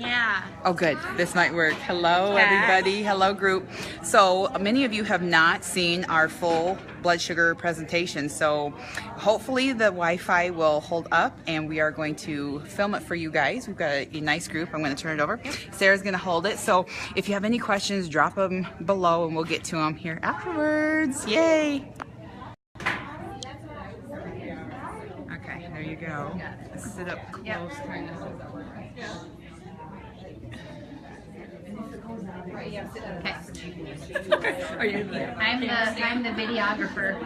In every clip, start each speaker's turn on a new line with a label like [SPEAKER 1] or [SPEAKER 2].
[SPEAKER 1] Yeah.
[SPEAKER 2] Oh, good. This might work. Hello, everybody. Hello, group. So many of you have not seen our full blood sugar presentation. So hopefully the Wi-Fi will hold up and we are going to film it for you guys. We've got a nice group. I'm going to turn it over. Sarah's going to hold it. So if you have any questions, drop them below and we'll get to them here afterwards. Yay. Okay, there you go. Sit up close.
[SPEAKER 1] Are you? I'm the videographer.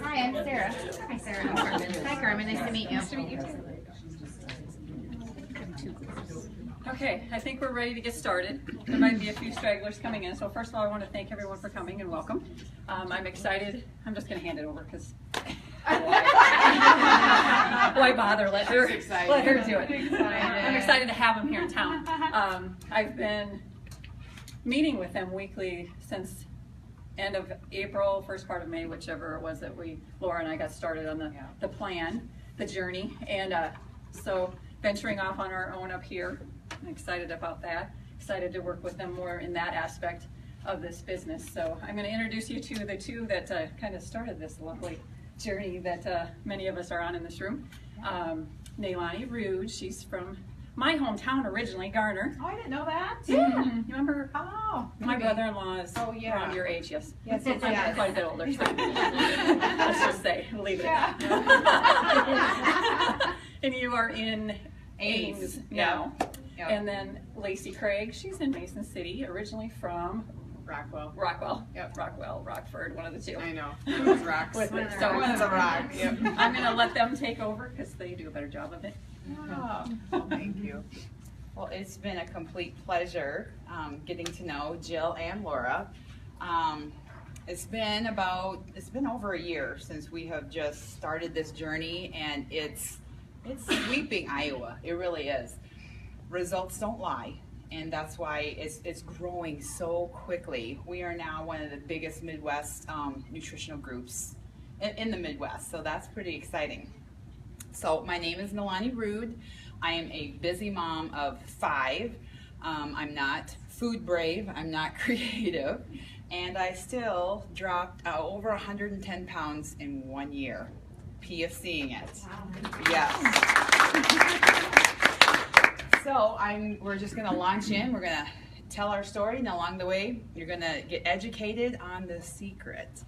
[SPEAKER 1] Hi, I'm Sarah. Hi, Sarah. Hi, Carmen. Nice to meet you. Nice to meet you.
[SPEAKER 3] Okay, I think we're ready to get started. There might be a few stragglers coming in, so first of all, I want to thank everyone for coming and welcome. I'm excited. I'm just going to hand it over because why bother? Let her do it. I'm excited to have them here in town. I've been meeting with them weekly since end of April, first part of May, whichever it was that Laura and I got started on the plan, the journey, and so venturing off on our own up here. I'm excited about that. Excited to work with them more in that aspect of this business. So I'm going to introduce you to the two that kind of started this lovely journey that many of us are on in this room. Nailani Rude, she's from my hometown originally, Garner.
[SPEAKER 4] Oh, I didn't know that.
[SPEAKER 3] Yeah, you remember?
[SPEAKER 4] Oh,
[SPEAKER 3] my brother-in-law is around your age, yes. Yes, I'm quite a bit older. So. Let's just say, we'll leave it at that. And you are in Ames now. Yep. And then Lacey Craig, she's in Mason City, originally from Rockwell. Yep, Rockwell, Rockford, one of the two.
[SPEAKER 4] I know. It was rocks.
[SPEAKER 3] One
[SPEAKER 4] of the rocks.
[SPEAKER 3] Yep. I'm going to let them take over because they do a better job of it.
[SPEAKER 4] Oh, thank you.
[SPEAKER 2] Well, it's been a complete pleasure getting to know Jill and Laura. It's been over a year since we have just started this journey, and it's sweeping Iowa. It really is. Results don't lie, and that's why it's growing so quickly. We are now one of the biggest Midwest nutritional groups in the Midwest, so that's pretty exciting. So my name is Nailani Rude. I am a busy mom of 5. I'm not food brave, I'm not creative, and I still dropped over 110 pounds in 1 year. PFCing it. Wow. Yes. So we're just going to launch in. We're going to tell our story, and along the way, you're going to get educated on the secret.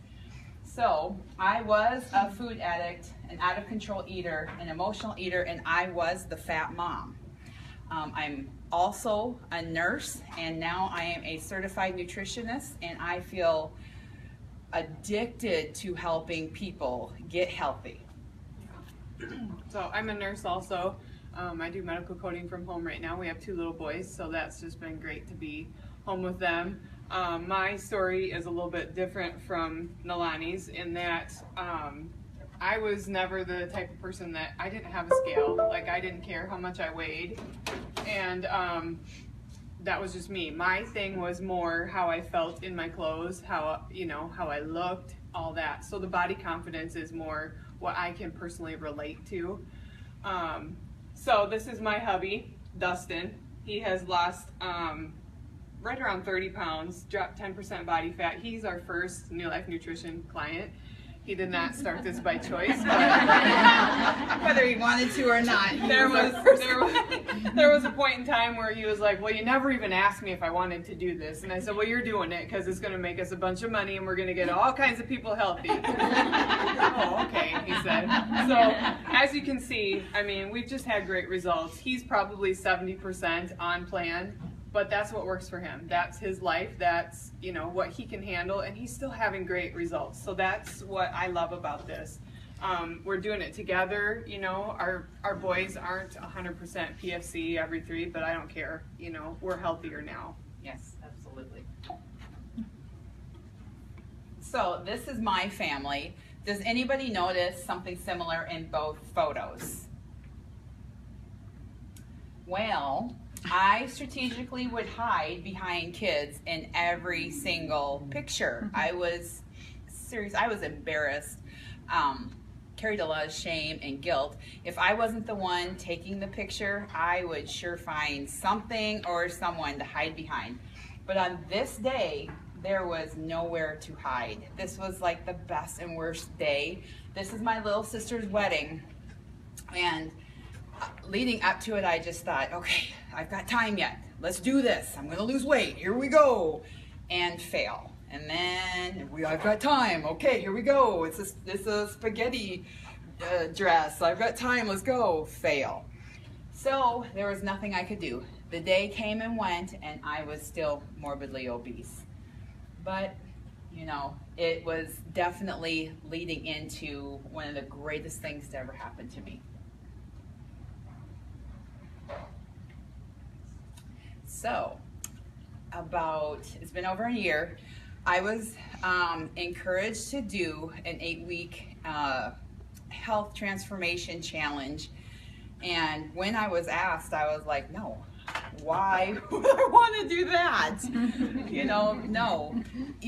[SPEAKER 2] So I was a food addict, an out-of-control eater, an emotional eater, and I was the fat mom. I'm also a nurse, and now I am a certified nutritionist, and I feel addicted to helping people get healthy.
[SPEAKER 4] So I'm a nurse also. I do medical coding from home right now. We have 2 little boys, so that's just been great to be home with them. My story is a little bit different from Nailani's in that I was never the type of person that I didn't have a scale. Like, I didn't care how much I weighed, and that was just me. My thing was more how I felt in my clothes, how I looked, all that. So the body confidence is more what I can personally relate to. So this is my hubby, Dustin. He has lost right around 30 pounds, dropped 10% body fat. He's our first New Life Nutrition client. He did not start this by choice, but
[SPEAKER 2] whether he wanted to or not.
[SPEAKER 4] There was a point in time where he was like, well, you never even asked me if I wanted to do this. And I said, well, you're doing it because it's going to make us a bunch of money and we're going to get all kinds of people healthy. Oh, okay, he said. So as you can see, I mean, we've just had great results. He's probably 70% on plan. But that's what works for him. That's his life. That's, what he can handle, and he's still having great results. So that's what I love about this. We're doing it together. Our boys aren't 100% PFC every 3, but I don't care. We're healthier now.
[SPEAKER 2] Yes, absolutely. So this is my family. Does anybody notice something similar in both photos? Well, I strategically would hide behind kids in every single picture. I was serious. I was embarrassed. carried a lot of shame and guilt. If I wasn't the one taking the picture, I would sure find something or someone to hide behind. But on this day, there was nowhere to hide. This was like the best and worst day. This is my little sister's wedding, and leading up to it, I just thought, okay, I've got time yet. Let's do this. I'm gonna lose weight. Here we go. And fail. And then I've got time. Okay, here we go. It's a spaghetti dress. I've got time. Let's go. Fail. So there was nothing I could do. The day came and went, and I was still morbidly obese. But, you know, it was definitely leading into one of the greatest things to ever happen to me. So, it's been over a year, I was encouraged to do an 8-week health transformation challenge. And when I was asked, I was like, no. Why would I want to do that? You know, no.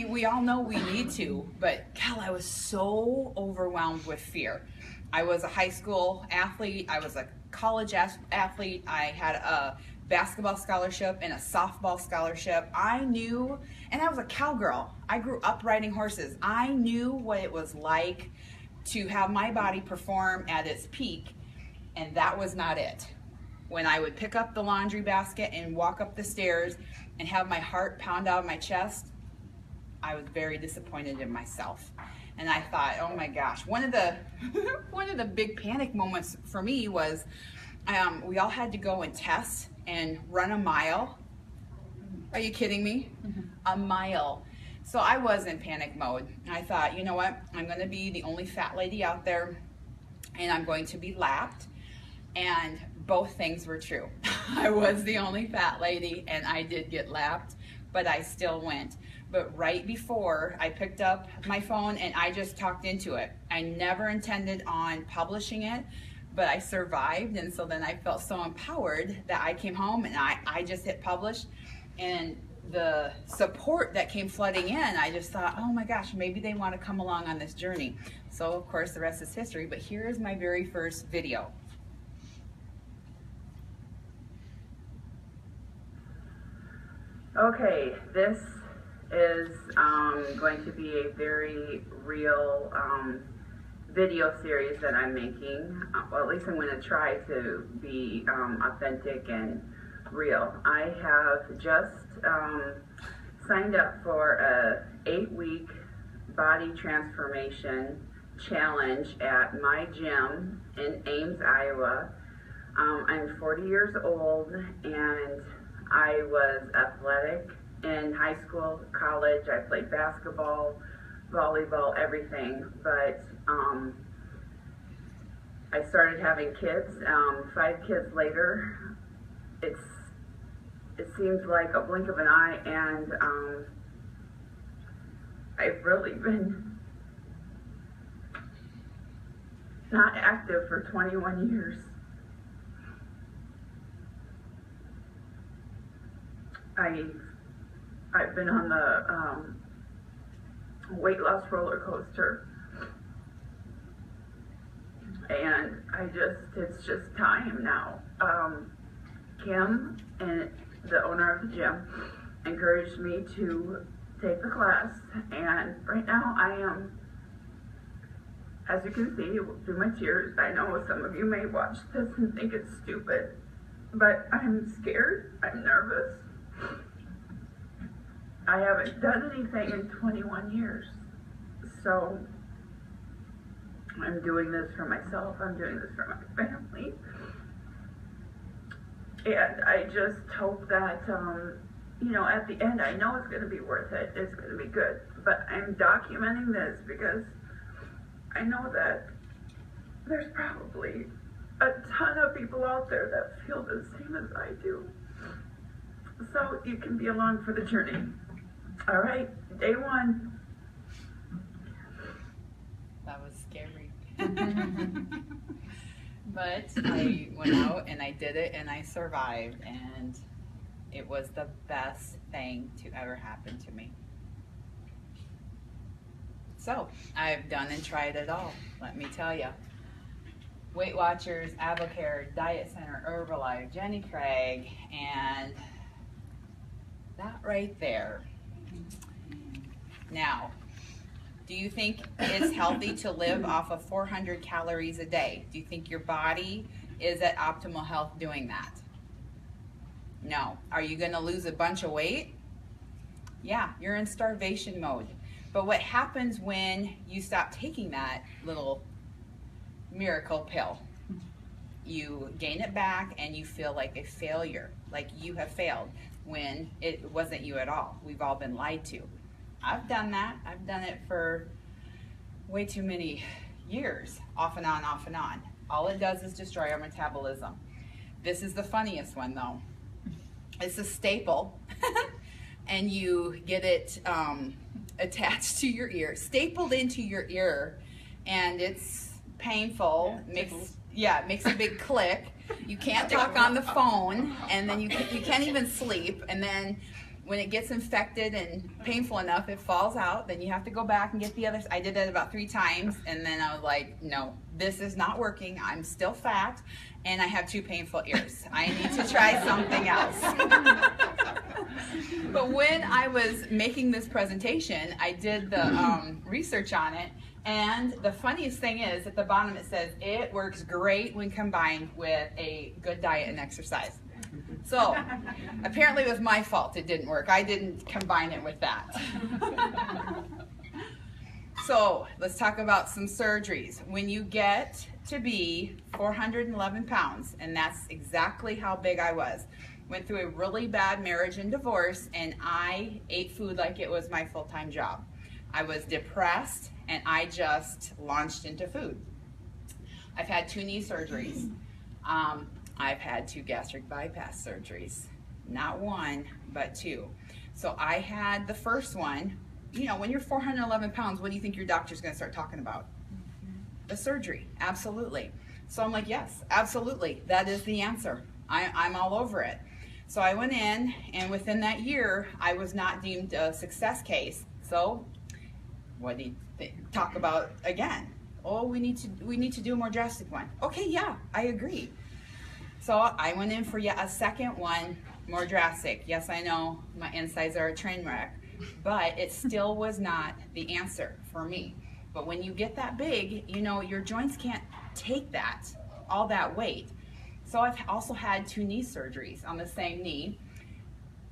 [SPEAKER 2] We all know we need to, but God, I was so overwhelmed with fear. I was a high school athlete. I was a college athlete. I had a basketball scholarship and a softball scholarship. I knew, and I was a cowgirl. I grew up riding horses. I knew what it was like to have my body perform at its peak, and that was not it. When I would pick up the laundry basket and walk up the stairs and have my heart pound out of my chest, I was very disappointed in myself. And I thought, oh my gosh, one of the big panic moments for me was we all had to go and test and run a mile. Are you kidding me? A mile. So I was in panic mode. I thought, you know what? I'm going to be the only fat lady out there, and I'm going to be lapped. And both things were true. I was the only fat lady, and I did get lapped, but I still went. But right before, I picked up my phone and I just talked into it. I never intended on publishing it, but I survived, and so then I felt so empowered that I came home and I just hit publish, and the support that came flooding in, I just thought, oh my gosh, maybe they want to come along on this journey. So of course the rest is history, but here is my very first video. Okay, this is going to be a very real video series that I'm making. Well, at least I'm going to try to be authentic and real. I have just signed up for a 8-week body transformation challenge at my gym in Ames, Iowa. I'm 40 years old, and I was athletic in high school, college. I played basketball, volleyball, everything. But I started having kids. 5 kids later, it seems like a blink of an eye, and I've really been not active for 21 years. I've been on the weight loss roller coaster, and it's just time now. Kim, and the owner of the gym, encouraged me to take the class, and right now I am, as you can see through my tears, I know some of you may watch this and think it's stupid, but I'm scared, I'm nervous. I haven't done anything in 21 years, so I'm doing this for myself, I'm doing this for my family, and I just hope that, you know, at the end, I know it's going to be worth it, it's going to be good, but I'm documenting this because I know that there's probably a ton of people out there that feel the same as I do, so you can be along for the journey. All right, day 1. That was scary. But I went out and I did it and I survived, and it was the best thing to ever happen to me. So I've done and tried it all, let me tell you. Weight Watchers, Avocare, Diet Center, Herbalife, Jenny Craig, and that right there. Now, do you think it's healthy to live off of 400 calories a day? Do you think your body is at optimal health doing that? No. Are you going to lose a bunch of weight? Yeah, you're in starvation mode. But what happens when you stop taking that little miracle pill? You gain it back and you feel like a failure, like you have failed when it wasn't you at all. We've all been lied to. I've done that. I've done it for way too many years, off and on, off and on. All it does is destroy our metabolism. This is the funniest one though. It's a staple and you get it attached to your ear, stapled into your ear, and it's painful. It makes a big click. You can't talk on the phone, and then you can't even sleep, and then when it gets infected and painful enough, it falls out. Then you have to go back and get the other. I did that about 3 times, and then I was like, no, this is not working. I'm still fat, and I have 2 painful ears. I need to try something else. But when I was making this presentation, I did the research on it, and the funniest thing is at the bottom it says it works great when combined with a good diet and exercise. So apparently it was my fault it didn't work. I didn't combine it with that. So let's talk about some surgeries. When you get to be 411 pounds, and that's exactly how big I was, went through a really bad marriage and divorce, and I ate food like it was my full-time job. I was depressed, and I just launched into food. I've had 2 knee surgeries. I've had 2 gastric bypass surgeries. Not 1, but 2. So I had the first one. You know, when you're 411 pounds, what do you think your doctor's going to start talking about? The surgery, absolutely. So I'm like, yes, absolutely. That is the answer. I'm all over it. So I went in, and within that year, I was not deemed a success case. So what do you talk about again? Oh, we need to do a more drastic one. Okay, yeah, I agree. So I went in for yet a second one, more drastic. Yes, I know my insides are a train wreck, but it still was not the answer for me. But when you get that big, you know, your joints can't take that, all that weight. So I've also had 2 knee surgeries on the same knee,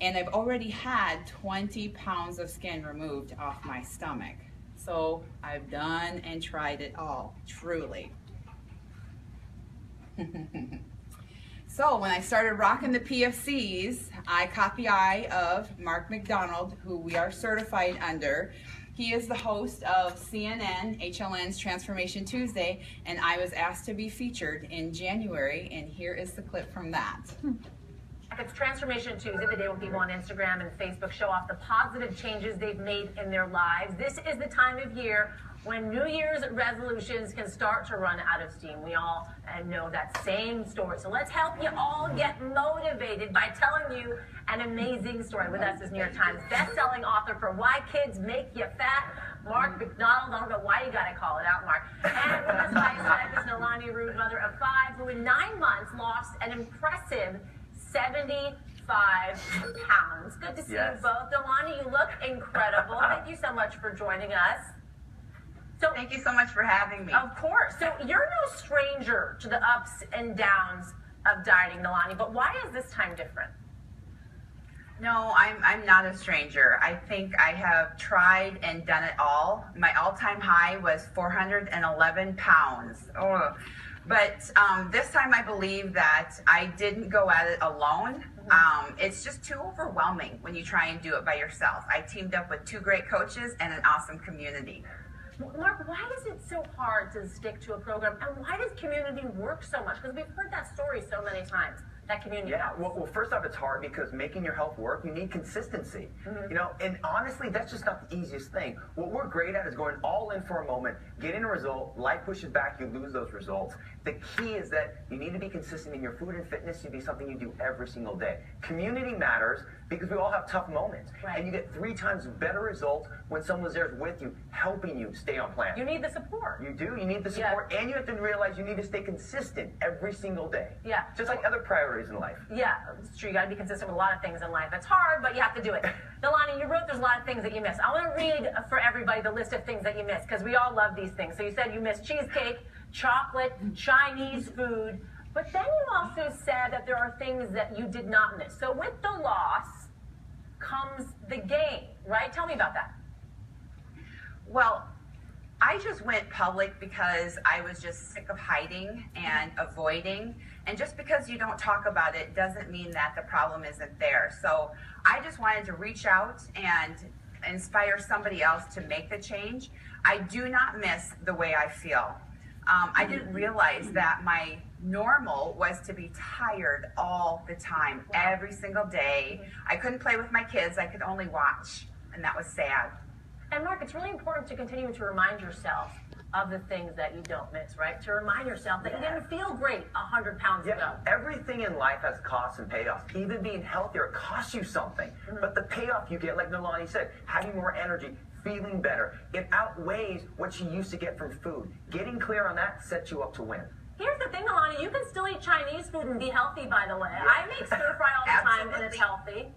[SPEAKER 2] and I've already had 20 pounds of skin removed off my stomach. So I've done and tried it all, truly. So when I started rocking the PFCs, I caught the eye of Mark McDonald, who we are certified under. He is the host of CNN, HLN's Transformation Tuesday, and I was asked to be featured in January, and here is the clip from that.
[SPEAKER 5] It's Transformation Tuesday, the day when people on Instagram and Facebook show off the positive changes they've made in their lives. This is the time of year when New Year's resolutions can start to run out of steam. We all know that same story. So let's help you all get motivated by telling you an amazing story. With us is New York Times best-selling author for Why Kids Make You Fat, Mark McDonald. I don't know why you got to call it out, Mark. And with us by his side is Nalani Rude, mother of 5, who in 9 months lost an impressive 75 pounds. Good to see you both. Nalani, you look incredible. Thank you so much for joining us. So,
[SPEAKER 2] thank you so much for having me.
[SPEAKER 5] Of course. So you're no stranger to the ups and downs of dieting, Nalani, but why is this time different?
[SPEAKER 2] No, I'm not a stranger. I think I have tried and done it all. My all-time high was 411 pounds. Oh. But this time I believe that I didn't go at it alone. It's just too overwhelming when you try and do it by yourself. I teamed up with 2 great coaches and an awesome community.
[SPEAKER 5] Mark, why is it so hard to stick to a program, and why does community work so much? Because we've heard that story so many times, that community health.
[SPEAKER 6] Well, first off, it's hard because making your health work, you need consistency. You know, and honestly, that's just not the easiest thing. What we're great at is going all in for a moment, getting a result, life pushes back, you lose those results. The key is that you need to be consistent in your food and fitness to be something you do every single day. Community matters because we all have tough moments.
[SPEAKER 5] Right.
[SPEAKER 6] And you get 3 times better results when someone's there with you, helping you stay on plan.
[SPEAKER 5] You need the support.
[SPEAKER 6] You do. You need the support, and you have to realize you need to stay consistent every single day.
[SPEAKER 5] Yeah.
[SPEAKER 6] Just like other priorities in life.
[SPEAKER 5] Yeah, it's true. You got to be consistent with a lot of things in life. It's hard, but you have to do it. Nalani, you wrote there's a lot of things that you miss. I want to read for everybody the list of things that you miss because we all love these things. So you said you miss cheesecake, chocolate, Chinese food, but then you also said that there are things that you did not miss. So with the loss comes the gain, right? Tell me about that.
[SPEAKER 7] Well, I just went public because I was just sick of hiding and avoiding. And just because you don't talk about it doesn't mean that the problem isn't there. So I just wanted to reach out and inspire somebody else to make the change. I do not miss the way I feel. I didn't realize that my normal was to be tired all the time, every single day. I couldn't play with my kids. I could only watch, and that was sad.
[SPEAKER 5] And Mark, it's really important to continue to remind yourself of the things that you don't miss, right? To remind yourself that you didn't feel great 100 pounds ago.
[SPEAKER 6] Everything in life has costs and payoffs. Even being healthier costs you something. But the payoff you get, like Nalani said, having more energy, feeling better, it outweighs what you used to get from food. Getting clear on that sets you up to win.
[SPEAKER 5] Here's the thing, Nalani, you can still eat Chinese food and be healthy, by the way. I make stir fry all the time and it's healthy.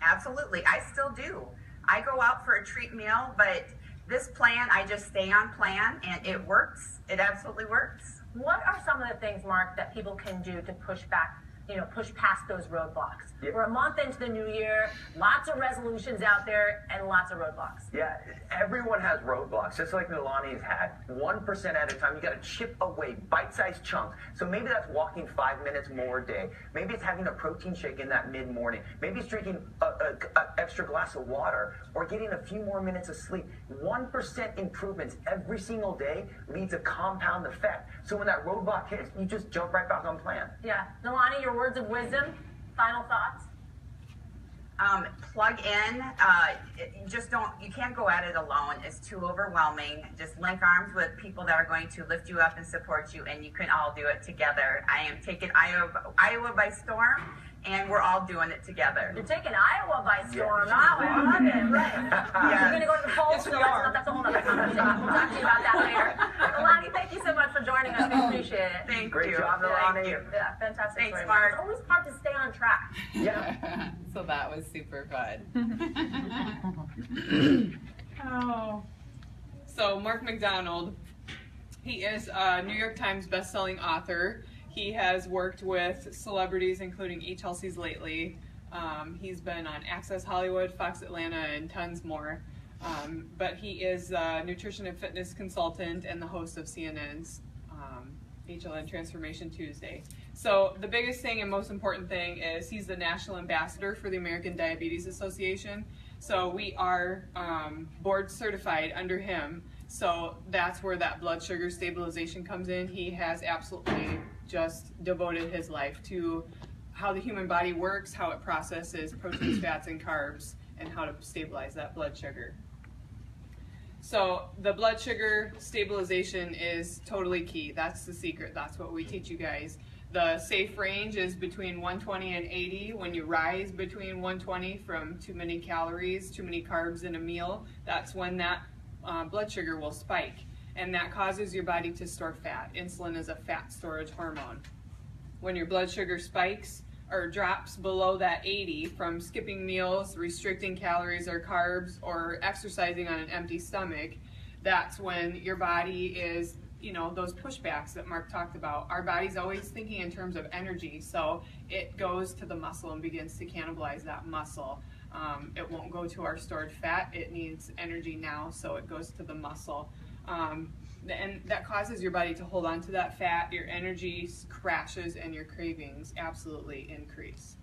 [SPEAKER 7] Absolutely, I still do. I go out for a treat meal, but this plan, I just stay on plan, and it works. It absolutely works.
[SPEAKER 5] What are some of the things, Mark, that people can do to push back, push past those roadblocks? We're a month into the new year, lots of resolutions out there, and lots of roadblocks.
[SPEAKER 6] Yeah, everyone has roadblocks, just like Nalani's had. 1% at a time, you gotta chip away bite-sized chunks. So maybe that's walking 5 minutes more a day. Maybe it's having a protein shake in that mid-morning. Maybe it's drinking an extra glass of water or getting a few more minutes of sleep. 1% improvements every single day leads a compound effect. So when that roadblock hits, you just jump right back on plan.
[SPEAKER 5] Yeah. Nalani, your words of wisdom, final thoughts?
[SPEAKER 7] Plug in, you can't go at it alone. It's too overwhelming. Just link arms with people that are going to lift you up and support you, and you can all do it together. I am taking Iowa by storm, and we're all doing it together.
[SPEAKER 5] You're taking Iowa by storm. Yeah. Oh, I love it. Right. You're going to go to the polls. Yes, that's a whole other conversation. We'll talk to you about that later. Nalani, thank you so much for joining us. We appreciate it.
[SPEAKER 7] Thank you.
[SPEAKER 6] Great job, Nalani.
[SPEAKER 7] Thank you.
[SPEAKER 5] Yeah, fantastic.
[SPEAKER 7] Thanks,
[SPEAKER 5] story.
[SPEAKER 7] Mark.
[SPEAKER 5] It's always hard to stay on track.
[SPEAKER 6] Yeah.
[SPEAKER 2] So that was super fun.
[SPEAKER 4] So Mark McDonald, he is a New York Times bestselling author. He has worked with celebrities including E. Chelsea's lately. He's been on Access Hollywood, Fox Atlanta, and tons more. But he is a nutrition and fitness consultant and the host of CNN's HLN Transformation Tuesday. So the biggest thing and most important thing is he's the national ambassador for the American Diabetes Association. So we are board certified under him. So that's where that blood sugar stabilization comes in. He has absolutely just devoted his life to how the human body works, how it processes proteins, fats, and carbs, and how to stabilize that blood sugar. So the blood sugar stabilization is totally key. That's the secret. That's what we teach you guys. The safe range is between 120 and 80. When you rise between 120 from too many calories, too many carbs in a meal, that's when that blood sugar will spike. And that causes your body to store fat. Insulin is a fat storage hormone. When your blood sugar spikes or drops below that 80 from skipping meals, restricting calories or carbs, or exercising on an empty stomach, that's when your body is, those pushbacks that Mark talked about. Our body's always thinking in terms of energy, so it goes to the muscle and begins to cannibalize that muscle. It won't go to our stored fat. It needs energy now, so it goes to the muscle. And that causes your body to hold on to that fat, your energy crashes, and your cravings absolutely increase.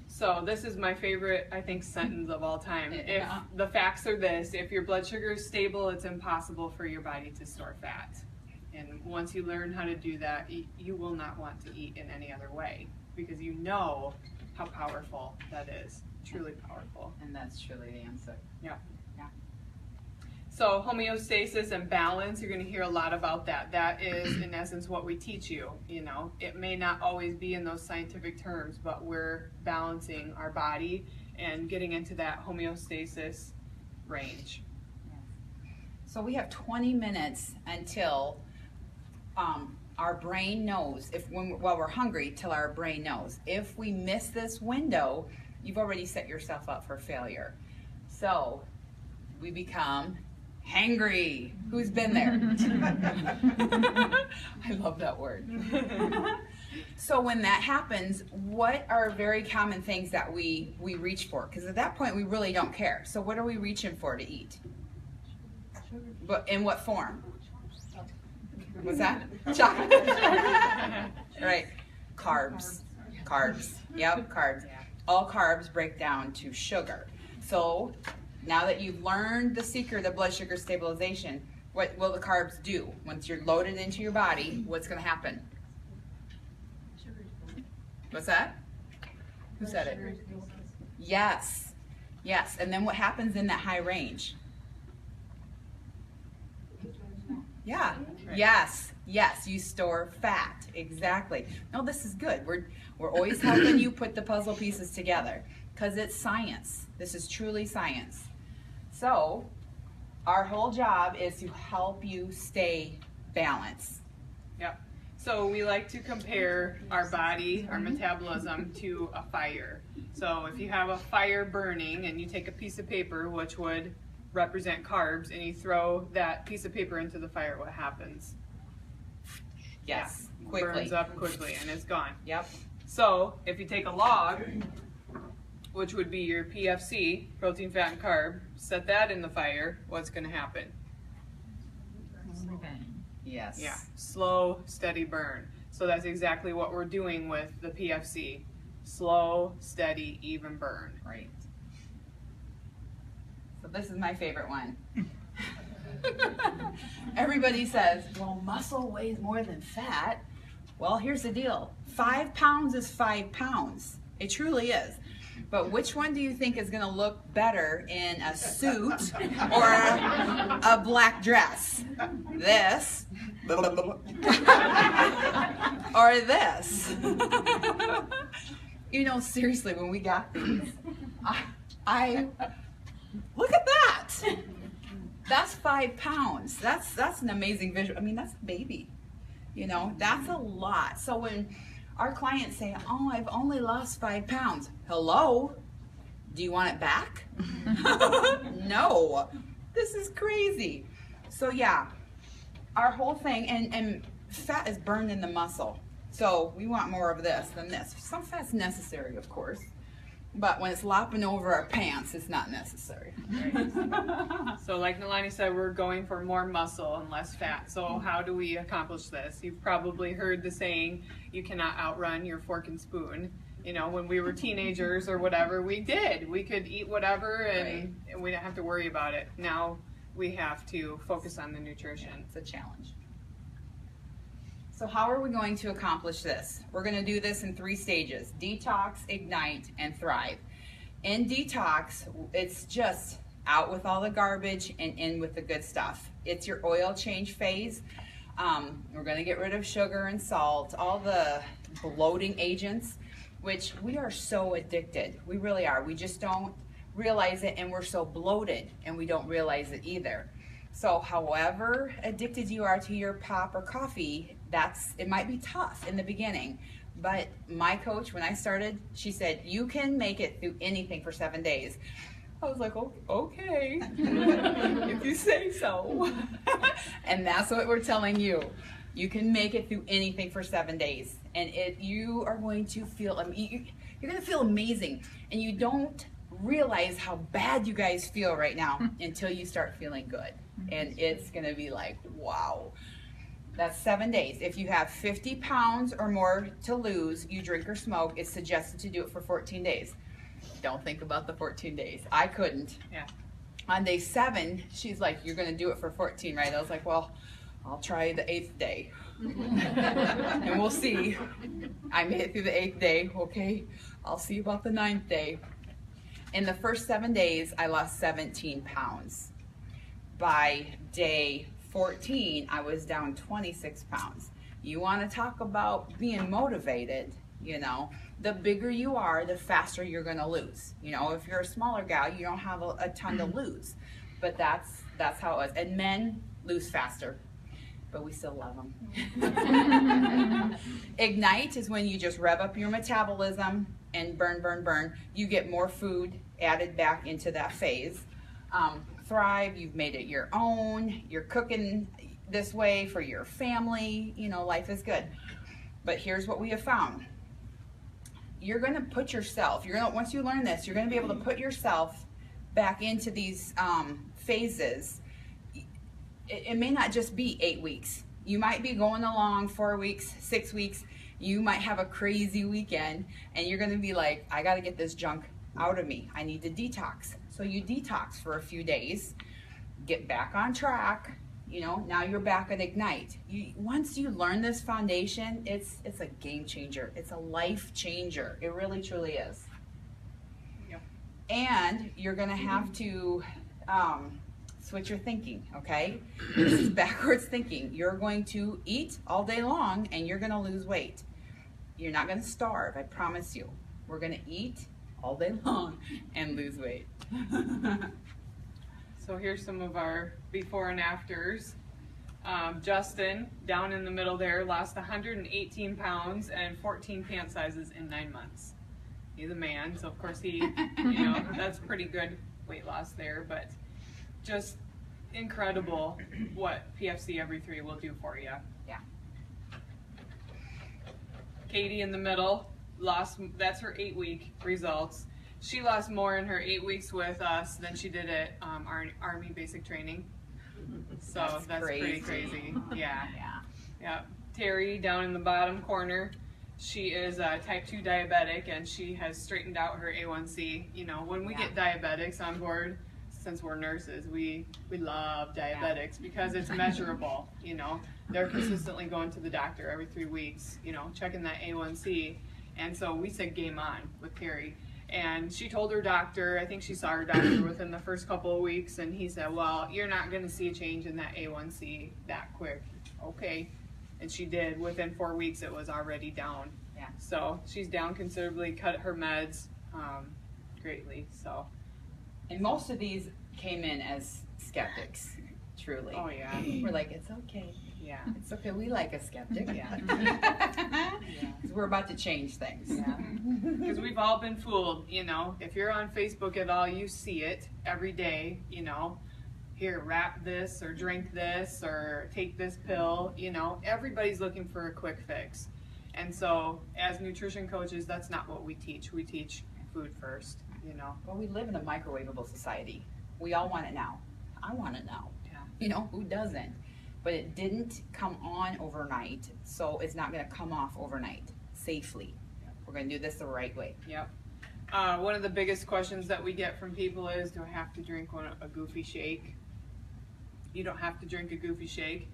[SPEAKER 4] So this is my favorite, I think, sentence of all time. If the facts are this, if your blood sugar is stable, it's impossible for your body to store fat. And once you learn how to do that, you will not want to eat in any other way, because you know how powerful that is, truly powerful.
[SPEAKER 2] And that's truly the answer.
[SPEAKER 4] Yeah. So homeostasis and balance, you're going to hear a lot about that. That is, in essence, what we teach you. You know, it may not always be in those scientific terms, but we're balancing our body and getting into that homeostasis range.
[SPEAKER 2] So we have 20 minutes until our brain knows, while we're hungry, till our brain knows. If we miss this window, you've already set yourself up for failure. So we become hangry. Who's been there? I love that word. So when that happens, what are very common things that we reach for? Because at that point, we really don't care. So what are we reaching for to eat? But in what form? What's that? Chocolate. Right. Carbs. Carbs. Yep, carbs. All carbs break down to sugar. So now that you've learned the secret of blood sugar stabilization, what will the carbs do? Once you're loaded into your body, what's going to happen? What's that? Who said it? Yes. Yes. And then what happens in that high range? Yeah. Yes. Yes. You store fat. Exactly. No, this is good. We're always helping you put the puzzle pieces together because it's science. This is truly science. So our whole job is to help you stay balanced.
[SPEAKER 4] Yep. So we like to compare our body, our metabolism, to a fire. So if you have a fire burning and you take a piece of paper, which would represent carbs, and you throw that piece of paper into the fire, what happens?
[SPEAKER 2] Yes.
[SPEAKER 4] Yeah,
[SPEAKER 2] Quickly.
[SPEAKER 4] burns up quickly and it's gone.
[SPEAKER 2] Yep.
[SPEAKER 4] So if you take a log, which would be your PFC, protein, fat, and carb, set that in the fire, what's going to happen?
[SPEAKER 2] Yes.
[SPEAKER 4] Yeah, slow, steady burn. So that's exactly what we're doing with the PFC. Slow, steady, even burn.
[SPEAKER 2] Right. So this is my favorite one. Everybody says, well, muscle weighs more than fat. Well, here's the deal. 5 pounds is 5 pounds. It truly is. But which one do you think is going to look better in a suit or a black dress? This or this? You know, seriously, when we got these, I look at that. That's 5 pounds. That's an amazing visual. I mean, that's a baby. You know, that's a lot. So when our clients say, oh, I've only lost 5 pounds. Hello? Do you want it back? No. This is crazy. So yeah, our whole thing, and fat is burned in the muscle. So we want more of this than this. Some fat's necessary, of course. But when it's lopping over our pants, it's not necessary.
[SPEAKER 4] So like Nalani said, we're going for more muscle and less fat. So how do we accomplish this? You've probably heard the saying, you cannot outrun your fork and spoon. You know, when we were teenagers or whatever, we did. We could eat whatever and we didn't have to worry about it. Now we have to focus on the nutrition.
[SPEAKER 2] Yeah, it's a challenge. So how are we going to accomplish this? We're going to do this in 3 stages: detox, ignite, and thrive. In detox, it's just out with all the garbage and in with the good stuff. It's your oil change phase. We're going to get rid of sugar and salt, all the bloating agents, which we are so addicted. We really are. We just don't realize it, and we're so bloated, and we don't realize it either. So however addicted you are to your pop or coffee, it might be tough in the beginning. But my coach, when I started, she said, you can make it through anything for 7 days. I was like, oh, okay, if you say so. And that's what we're telling you. You can make it through anything for 7 days. And you are going to feel, you're going to feel amazing. And you don't realize how bad you guys feel right now until you start feeling good. And it's going to be like, wow. That's 7 days. If you have 50 pounds or more to lose, you drink or smoke, it's suggested to do it for 14 days. Don't think about the 14 days. I couldn't.
[SPEAKER 4] Yeah.
[SPEAKER 2] On day 7, she's like, you're going to do it for 14, right? I was like, well, I'll try the 8th day. And we'll see. I made it through the 8th day. Okay, I'll see about the 9th day. In the first 7 days, I lost 17 pounds. by day 14, I was down 26 pounds. You want to talk about being motivated, you know, the bigger you are, the faster you're going to lose. You know, if you're a smaller gal, you don't have a ton to lose. But that's how it was. And men lose faster, but we still love them. Ignite is when you just rev up your metabolism and burn, burn, burn. You get more food added back into that phase. Thrive, you've made it your own. You're cooking this way for your family. You know, life is good. But here's what we have found. You're going to put yourself, once you learn this, you're going to be able to put yourself back into these phases. It may not just be 8 weeks. You might be going along 4 weeks, 6 weeks. You might have a crazy weekend and you're going to be like, I got to get this junk out of me. I need to detox. So you detox for a few days, get back on track. You know, now you're back at Ignite. Once you learn this foundation, it's a game changer. It's a life changer. It really, truly is.
[SPEAKER 4] Yep.
[SPEAKER 2] And you're going to have to switch your thinking, okay? This is backwards thinking. You're going to eat all day long and you're going to lose weight. You're not going to starve, I promise you. We're going to eat all day long and lose weight.
[SPEAKER 4] So here's some of our before and afters. Justin, down in the middle there, lost 118 pounds and 14 pant sizes in 9 months. He's a man, so of course he, you know, that's pretty good weight loss there, but just incredible what PFC Every 3 will do for you.
[SPEAKER 2] Yeah.
[SPEAKER 4] Katie in the middle lost, that's her 8-week results. She lost more in her 8 weeks with us than she did at Army basic training. So that's pretty crazy. Yeah. Yeah. Terry down in the bottom corner, she is type 2 diabetic and she has straightened out her A1C. You know, when we get diabetics on board, since we're nurses, we love diabetics because it's measurable. You know, they're consistently going to the doctor every 3 weeks, you know, checking that A1C. And so we said game on with Terry. And she told her doctor, I think she saw her doctor within the first couple of weeks, and he said, well, you're not going to see a change in that A1C that quick. Okay. And she did. Within 4 weeks, it was already down.
[SPEAKER 2] Yeah.
[SPEAKER 4] So she's down considerably, cut her meds greatly. So.
[SPEAKER 2] And most of these came in as skeptics, truly.
[SPEAKER 4] Oh, yeah.
[SPEAKER 2] We're like, it's okay.
[SPEAKER 4] Yeah.
[SPEAKER 2] It's okay. We like a skeptic.
[SPEAKER 4] Yeah.
[SPEAKER 2] Because we're about to change things.
[SPEAKER 4] Yeah. Because we've all been fooled, you know. If you're on Facebook at all, you see it every day, you know. Here, wrap this or drink this or take this pill, you know. Everybody's looking for a quick fix. And so, as nutrition coaches, that's not what we teach. We teach food first, you know.
[SPEAKER 2] Well, we live in a microwavable society. We all want it now. I want it now.
[SPEAKER 4] Yeah.
[SPEAKER 2] You know, who doesn't? But it didn't come on overnight, so it's not going to come off overnight safely. We're going to do this the right way.
[SPEAKER 4] Yep. One of the biggest questions that we get from people is, do I have to drink a goofy shake? You don't have to drink a goofy shake.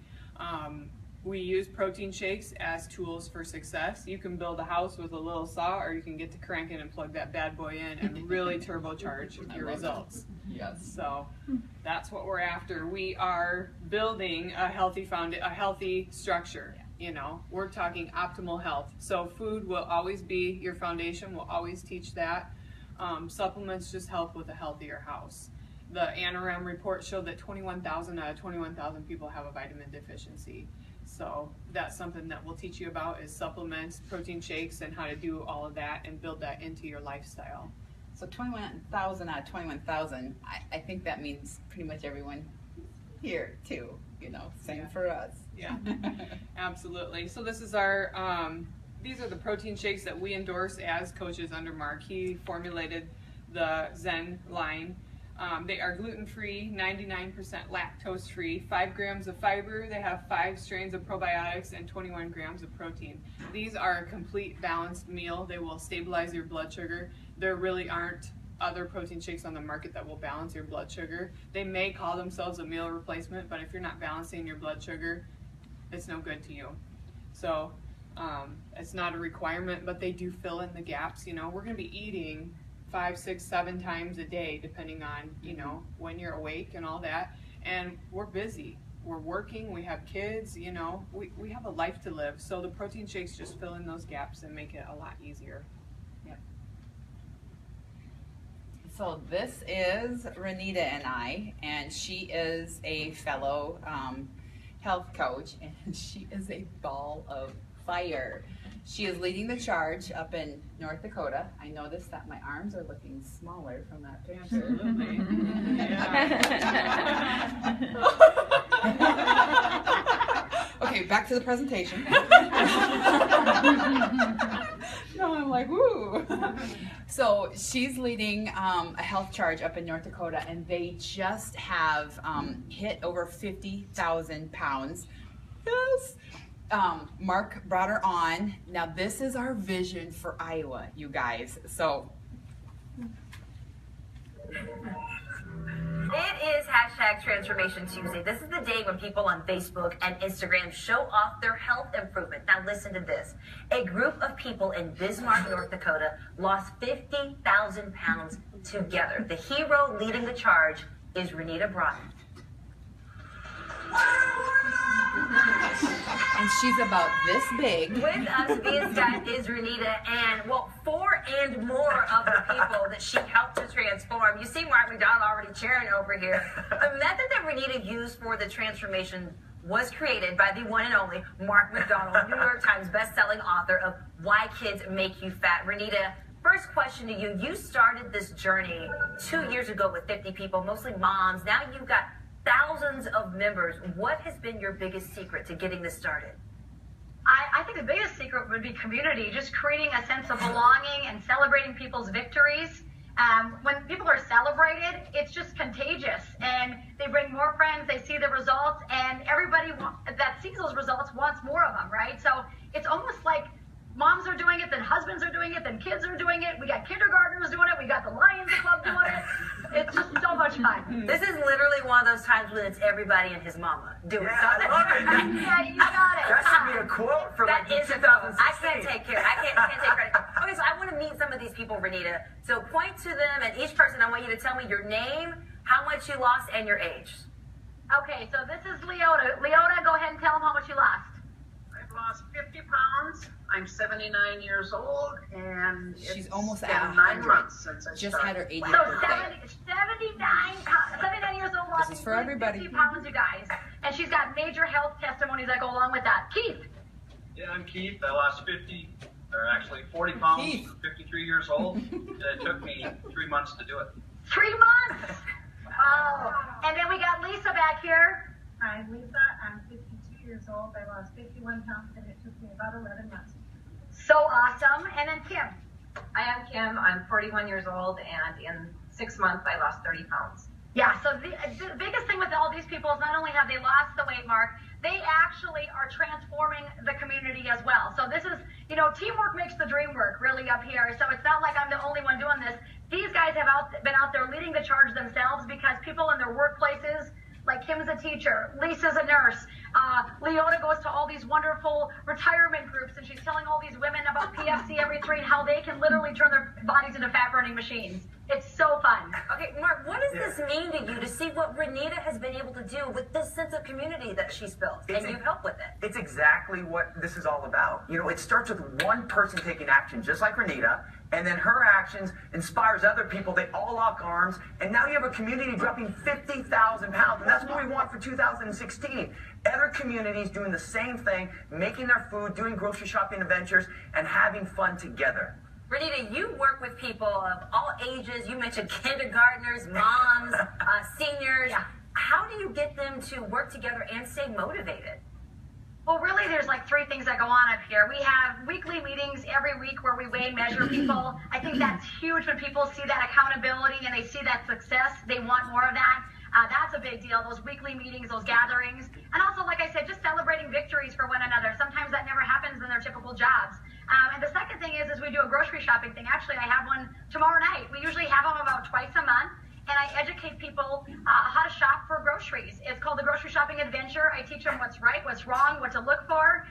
[SPEAKER 4] We use protein shakes as tools for success. You can build a house with a little saw, or you can get to cranking and plug that bad boy in and really turbocharge your results.
[SPEAKER 2] Yes.
[SPEAKER 4] So that's what we're after. We are building a healthy structure. You know, we're talking optimal health. So food will always be your foundation. We'll always teach that. Supplements just help with a healthier house. The ANORAM report showed that 21,000 out of 21,000 people have a vitamin deficiency. So that's something that we'll teach you about is supplements, protein shakes, and how to do all of that and build that into your lifestyle.
[SPEAKER 2] So 21,000 out of 21,000, I think that means pretty much everyone here too, you know, same for us.
[SPEAKER 4] Yeah, absolutely. So this is our, these are the protein shakes that we endorse as coaches under Mark. He formulated the Zen line. They are gluten-free, 99% lactose-free, 5 grams of fiber, they have 5 strains of probiotics, and 21 grams of protein. These are a complete balanced meal. They will stabilize your blood sugar. There really aren't other protein shakes on the market that will balance your blood sugar. They may call themselves a meal replacement, but if you're not balancing your blood sugar, it's no good to you. So it's not a requirement, but they do fill in the gaps. You know, we're going to be eating 5, 6, 7 times a day, depending on, you know, when you're awake and all that. and we're busy. We're working, we have kids, you know, we have a life to live. So the protein shakes just fill in those gaps and make it a lot easier.
[SPEAKER 2] Yep. So this is Renita and I, and she is a fellow health coach, and she is a ball of fire. She is leading the charge up in North Dakota. I noticed that my arms are looking smaller from that picture. Okay, back to the presentation. No, I'm like, woo. So she's leading a health charge up in North Dakota, and they just have hit over 50,000 pounds. Yes. Mark brought her on. Now this is our vision for Iowa, you guys. So
[SPEAKER 5] It is #Transformation Tuesday. This is the day when people on Facebook and Instagram show off their health improvement. Now listen to this. A group of people in Bismarck, North Dakota lost 50,000 pounds together. The hero leading the charge is Renita Broughton.
[SPEAKER 2] And she's about this big.
[SPEAKER 5] With us via Skype is Renita and, well, 4 and more of the people that she helped to transform. You see Mark McDonald already cheering over here. The method that Renita used for the transformation was created by the one and only Mark McDonald, New York Times bestselling author of Why Kids Make You Fat. Renita, first question to you. You started this journey 2 years ago with 50 people, mostly moms. Now you've got thousands of members. What has been your biggest secret to getting this started?
[SPEAKER 8] I think the biggest secret would be community, just creating a sense of belonging and celebrating people's victories. When people are celebrated, it's just contagious, and they bring more friends, they see the results, and everybody that sees those results wants more of them, right? So it's almost like moms are doing it, then husbands are doing it, then kids are doing it. We got kindergartners doing it. We got the Lions Club doing it. It's just so much fun.
[SPEAKER 5] This is literally one of those times when it's everybody and his mama doing something.
[SPEAKER 6] I love it.
[SPEAKER 8] Yeah, you got it.
[SPEAKER 6] That should be a quote for
[SPEAKER 5] That
[SPEAKER 6] like
[SPEAKER 5] is a
[SPEAKER 6] 2016.
[SPEAKER 5] quote. I can't take care. I can't take credit. Okay, so I want to meet some of these people, Renita. So point to them, and each person, I want you to tell me your name, how much you lost, and your age.
[SPEAKER 8] Okay, so this is Leota. Leota, go ahead and tell them how much you lost.
[SPEAKER 9] I've lost 50 pounds. I'm 79 years old, and
[SPEAKER 2] She's
[SPEAKER 9] it's
[SPEAKER 2] almost
[SPEAKER 9] been
[SPEAKER 2] at
[SPEAKER 9] 9
[SPEAKER 2] 100.
[SPEAKER 9] months since I
[SPEAKER 2] Just
[SPEAKER 9] started.
[SPEAKER 2] had her 80th
[SPEAKER 8] So
[SPEAKER 2] birthday.
[SPEAKER 8] 79 years old, lost
[SPEAKER 2] This is for everybody.
[SPEAKER 8] 50 pounds, you guys. And she's got major health testimonies that go along with that. Keith.
[SPEAKER 10] Yeah, I'm Keith. I lost 40 pounds,
[SPEAKER 2] Keith.
[SPEAKER 10] 53 years old, and it took me 3 months to do it.
[SPEAKER 8] 3 months. Oh, and then we got Lisa back here.
[SPEAKER 11] Hi, I'm Lisa. I'm 52 years old. I lost 51 pounds, and it took me about 11 months.
[SPEAKER 8] So awesome. And then Kim.
[SPEAKER 11] Hi, I'm Kim. I'm 41 years old, and in 6 months, I lost 30 pounds.
[SPEAKER 8] Yeah, so the biggest thing with all these people is not only have they lost the weight, Mark, they actually are transforming the community as well. So this is, teamwork makes the dream work really up here. So it's not like I'm the only one doing this. These guys have been out there leading the charge themselves, because people in their workplaces, like Kim's a teacher, Lisa's a nurse, Leota goes to all these wonderful retirement groups, and she's telling all these women about PFC every 3 and how they can literally turn their bodies into fat-burning machines. It's so fun.
[SPEAKER 5] Okay, Mark, what does this mean to you to see what Renita has been able to do with this sense of community that she's built, and you've helped with it?
[SPEAKER 6] It's exactly what this is all about. It starts with one person taking action, just like Renita, and then her actions inspires other people. They all lock arms, and now you have a community dropping 50,000 pounds, and that's what we want for 2016. Other communities doing the same thing, making their food, doing grocery shopping adventures, and having fun together.
[SPEAKER 5] Renita, you work with people of all ages. You mentioned kindergartners, moms, seniors.
[SPEAKER 8] Yeah.
[SPEAKER 5] How do you get them to work together and stay motivated?
[SPEAKER 8] Well, really, there's like 3 things that go on up here. We have weekly meetings every week where we weigh and measure people. I think that's huge when people see that accountability and they see that success. They want more of that. That's a big deal, those weekly meetings, those gatherings. And also, like I said, just celebrating victories for one another. Sometimes that never happens in their typical jobs. And the second thing is we do a grocery shopping thing. Actually, I have one tomorrow night. We usually have them about twice a month. And I educate people how to shop for groceries. It's called the Grocery Shopping Adventure. I teach them what's right, what's wrong, what to look for.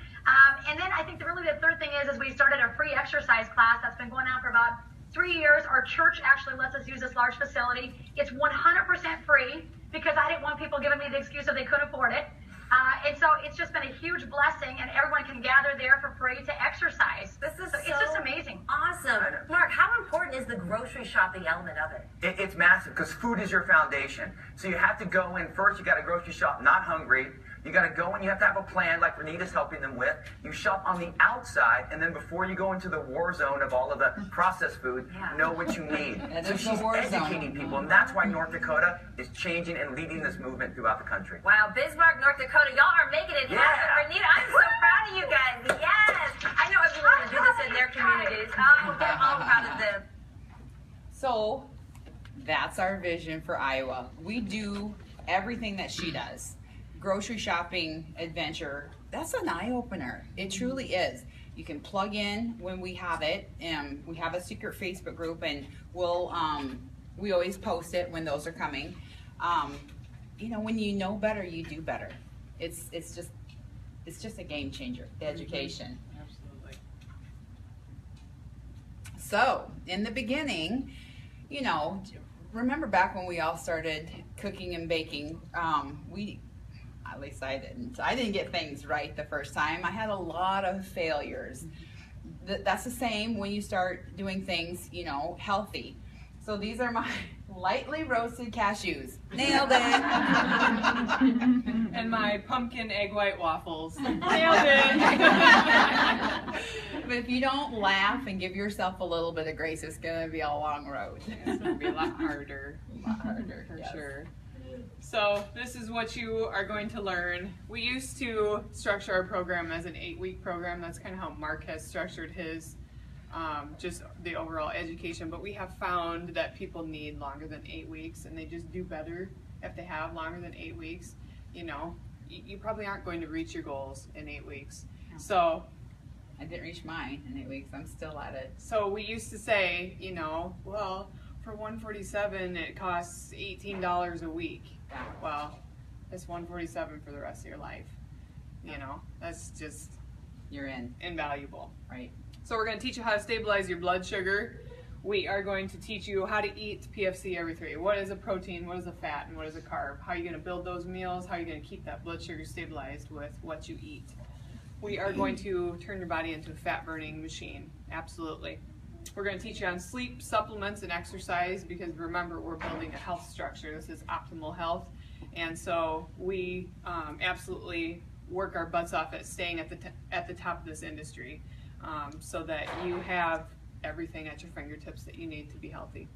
[SPEAKER 8] And then I think the third thing is we started a free exercise class that's been going on for about 3 years. Our church actually lets us use this large facility. It's 100% free. because I didn't want people giving me the excuse that they couldn't afford it. And so it's just been a huge blessing, and everyone can gather there for free to exercise. It's just amazing.
[SPEAKER 5] Awesome. Mark, how important is the grocery shopping element of it?
[SPEAKER 6] It's massive because food is your foundation. So you have to go in first. You got to grocery shop not hungry. You got to go in. You have to have a plan like Renita's helping them with. You shop on the outside, and then before you go into the war zone of all of the processed food, know what you need. So she's educating people, and that's why North Dakota is changing and leading this movement throughout the country.
[SPEAKER 5] Wow, Bismarck, North Dakota, y'all are making it happen. Renita, I'm so proud of you guys. Yes. I know everyone will do this in their communities. Oh, we're all proud of them.
[SPEAKER 2] So that's our vision for Iowa. We do everything that she does. Grocery shopping adventure, that's an eye-opener. It truly is. You can plug in when we have it, and we have a secret Facebook group, and we always post it when those are coming. You know, when you know better, you do better. It's just a game changer, the education.
[SPEAKER 4] Absolutely.
[SPEAKER 2] So in the beginning, you know, remember back when we all started cooking and baking, at least I didn't. I didn't get things right the first time. I had a lot of failures. That's the same when you start doing things, you know, healthy. So these are my lightly roasted cashews. Nailed it.
[SPEAKER 4] And my pumpkin egg white waffles. Nailed it.
[SPEAKER 2] But if you don't laugh and give yourself a little bit of grace, it's going to be a long road.
[SPEAKER 4] It's going to be a lot harder. For sure. So this is what you are going to learn. We used to structure our program as an 8-week program. That's kind of how Mark has structured his, just the overall education. But we have found that people need longer than 8 weeks, and they just do better if they have longer than 8 weeks. You know, you probably aren't going to reach your goals in 8 weeks.
[SPEAKER 2] No.
[SPEAKER 4] So
[SPEAKER 2] I didn't reach mine in 8 weeks. I'm still at it.
[SPEAKER 4] So we used to say, you know, well, for $147 it costs $18 a week. Well, it's $147 for the rest of your life. You know, that's just,
[SPEAKER 2] you're
[SPEAKER 4] invaluable.
[SPEAKER 2] Right.
[SPEAKER 4] So we're going to teach you how to stabilize your blood sugar. We are going to teach you how to eat PFC every 3. What is a protein, what is a fat, and what is a carb? How are you going to build those meals? How are you going to keep that blood sugar stabilized with what you eat? We are going to turn your body into a fat burning machine. Absolutely. We're going to teach you on sleep, supplements, and exercise, because remember, we're building a health structure. This is optimal health. And so we absolutely work our butts off at staying at the top of this industry, so that you have everything at your fingertips that you need to be healthy.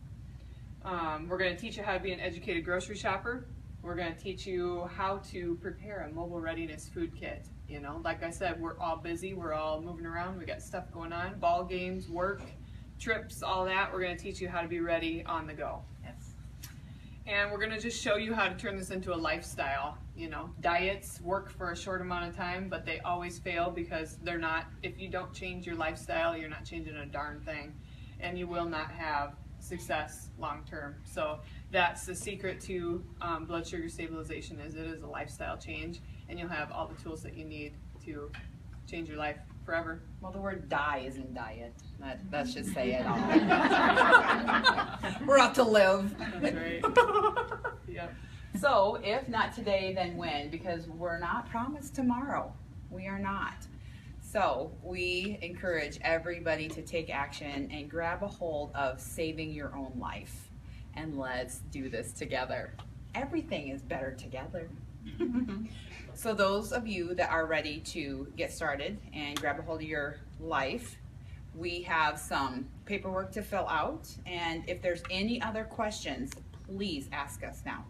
[SPEAKER 4] We're going to teach you how to be an educated grocery shopper. We're going to teach you how to prepare a mobile readiness food kit. You know, like I said, we're all busy. We're all moving around. We got stuff going on, ball games, work, trips, all that. We're going to teach you how to be ready on the go.
[SPEAKER 2] Yes.
[SPEAKER 4] And we're going to just show you how to turn this into a lifestyle. You know, diets work for a short amount of time, but they always fail because they're not, if you don't change your lifestyle, you're not changing a darn thing, and you will not have success long term. So that's the secret to blood sugar stabilization, is it is a lifestyle change, and you'll have all the tools that you need to change your life forever.
[SPEAKER 2] Well, the word die isn't diet. That should say it all. We're out to live.
[SPEAKER 4] That's right. Yep.
[SPEAKER 2] So, if not today, then when? Because we're not promised tomorrow. We are not. So, we encourage everybody to take action and grab a hold of saving your own life. And let's do this together. Everything is better together. So those of you that are ready to get started and grab a hold of your life, we have some paperwork to fill out. And if there's any other questions, please ask us now.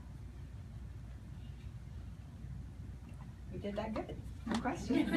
[SPEAKER 2] We did that good. No questions.